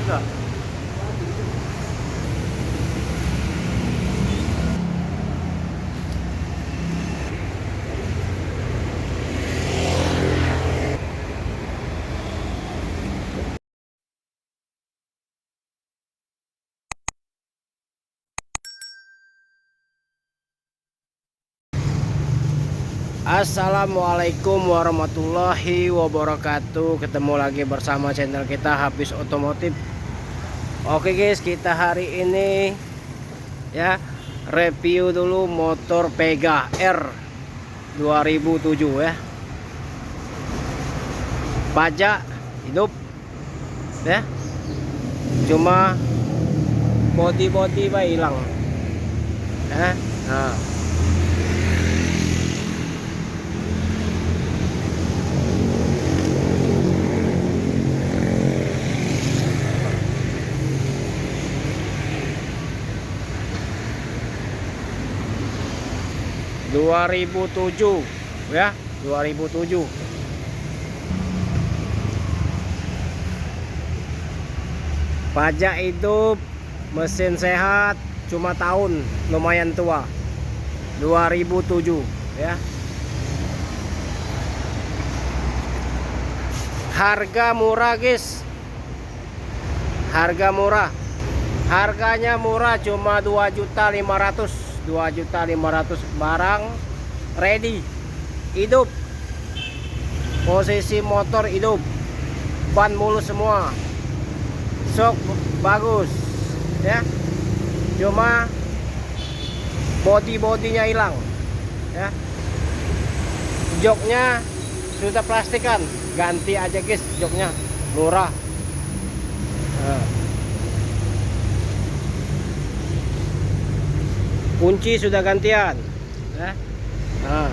Sudah. Assalamualaikum warahmatullahi wabarakatuh. Ketemu lagi bersama channel kita Hafiz Otomotif. Oke guys, kita hari ini ya review dulu motor Pega R 2007 ya. Pajak hidup ya. Cuma body hilang ya. Nah, 2007 ya, 2007. Pajak hidup, mesin sehat, cuma tahun lumayan tua, 2007 ya. Harga murah guys, harga murah. Harganya murah, cuma 2.500.000, 2.500.000. Barang ready, hidup, posisi motor hidup, ban mulus semua, sok bagus ya. Cuma bodinya hilang ya. Joknya sudah plastikan, ganti aja guys joknya, murah. Nah, kunci sudah gantian ya. Nah, nah.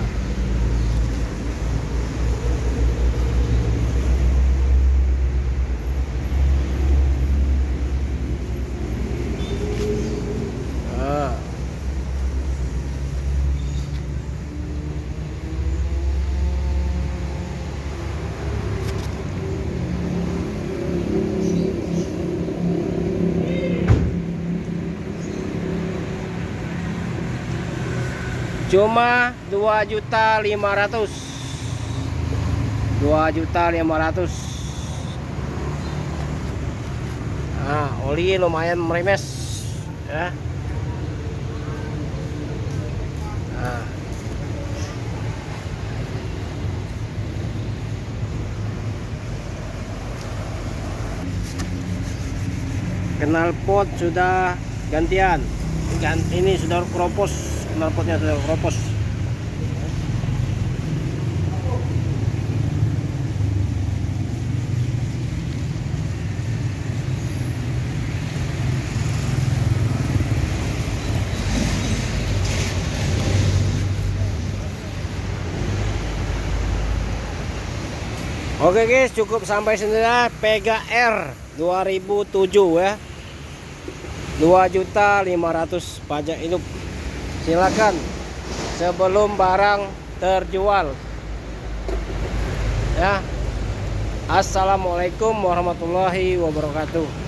Cuma 2.500.000, 2.500.000. Nah, oli lumayan meremes ya. Nah, knalpot sudah gantian, ini sudah keropos, knalpotnya sudah keropos. Oke guys, cukup sampai sini lah Pega R 2007 ya. 2.500.000 pajak hidup. Silakan sebelum barang terjual ya. Assalamualaikum warahmatullahi wabarakatuh.